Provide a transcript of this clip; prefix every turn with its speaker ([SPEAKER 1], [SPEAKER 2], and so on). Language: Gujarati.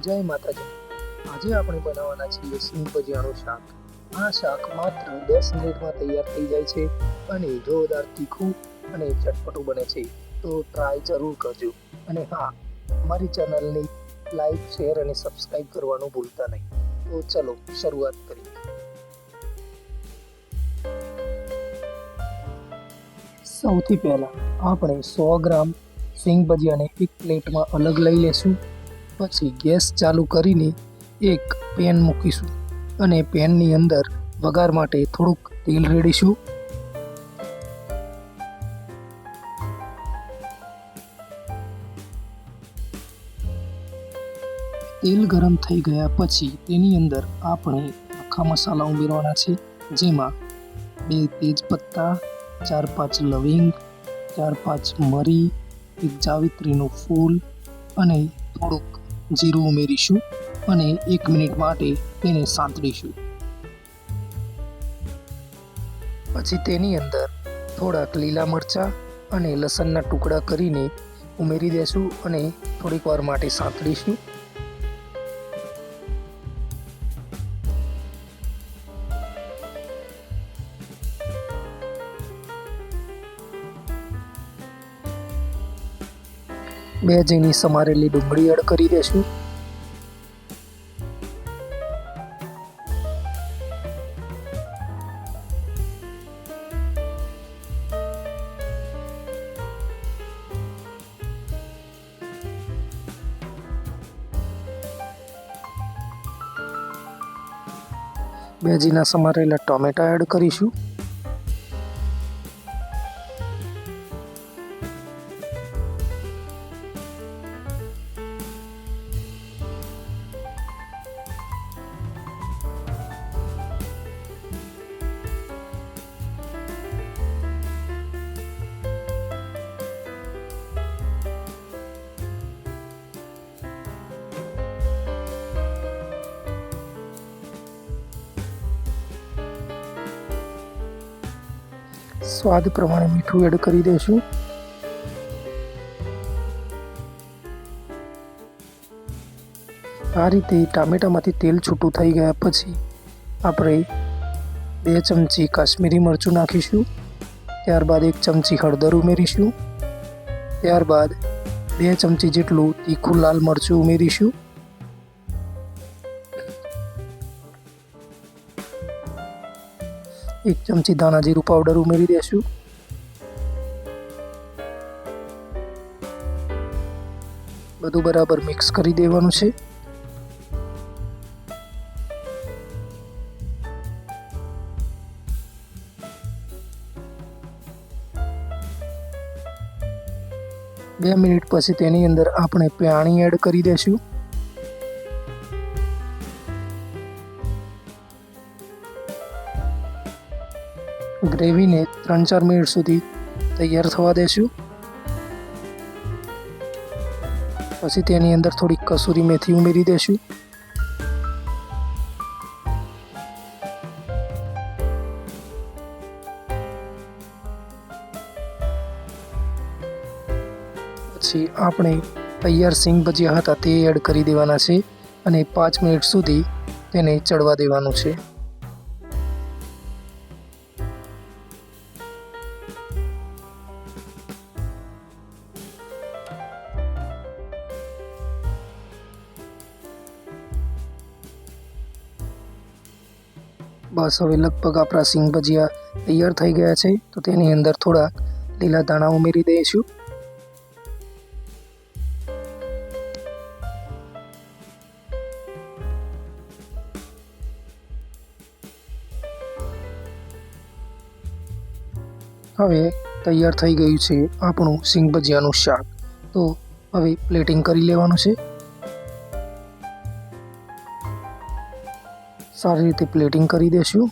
[SPEAKER 1] જય માતાજી। આજે આપણે બનાવવાના છીએ સિંગ ભજીયાનું શાક। આ શાક માત્ર 10 મિનિટમાં તૈયાર થઈ જાય છે અને જોરદાર તીખું અને ચટપટું બને છે। તો ટ્રાય જરૂર કરજો અને હા, અમારી ચેનલને લાઈક, શેર અને સબસ્ક્રાઇબ કરવાનું ભૂલતા નહીં। તો ચલો શરૂઆત કરીએ। સૌથી પહેલા આપણે 100 ગ્રામ સિંગ ભજીયાને એક પ્લેટમાં અલગ લઈ લેશું। પછી ગેસ ચાલુ કરીને એક પેન મૂકીશું અને પેનની અંદર વઘાર માટે થોડુંક તેલ રેડીશું। તેલ ગરમ થઈ ગયા પછી તેની અંદર આપણે આખા મસાલા ઉમેરવાના છે, જેમાં 2 તેજપત્તા, 4-5 લવિંગ, 4-5 મરી, 1 જાવિત્રીનું ફૂલ અને થોડુંક જીરું ઉમેરીશું અને 1 મિનિટ માટે તેને સાંતળીશું। પછી તેની અંદર થોડાક લીલા મરચાં અને લસણના ટુકડા કરીને ઉમેરી દેશું અને થોડીક વાર માટે સાંતળીશું। બે ઝીણી સમારેલી ડુંગળી એડ કરી દેશું। બે ઝીણા સમારેલા ટોમેટા એડ કરીશું। સ્વાદ પ્રમાણે મીઠું એડ કરી દઈશું। આ રીતે ટામેટામાંથી તેલ છૂટું થઈ ગયા પછી આપણે 2 ચમચી કાશ્મીરી મરચું નાખીશું। ત્યારબાદ 1 ચમચી હળદર ઉમેરીશું। ત્યારબાદ 2 ચમચી જેટલું તીખું લાલ મરચું ઉમેરીશું। 1 ચમચી ધાણા જીરું પાવડર ઉમેરી દેશું। બધું બરાબર મિક્સ કરી દેવાનું છે। બે મિનિટ પછી તેની અંદર આપણે પાણી એડ કરી દેશું। ગ્રેવીને 3-4 મિનિટ સુધી તૈયાર થવા દેશું। પછી તેની અંદર થોડી કસૂરી મેથી ઉમેરી દેશું। પછી આપણે તૈયાર સિંગ ભજીયા હતા તે એડ કરી દેવાના છે અને 5 મિનિટ સુધી તેને ચડવા દેવાનું છે। બસ હવે લગભગ આપણા સિંગ ભજીયા તૈયાર થઈ ગયા છે, તો તેની અંદર થોડા લીલા ધાણા ઉમેરી દઈશું। હવે તૈયાર થઈ ગયું છે આપણું સિંગ ભજીયાનું શાક। તો હવે પ્લેટિંગ કરી લેવાનું છે। સારી રીતે પ્લેટિંગ કરી દેશું।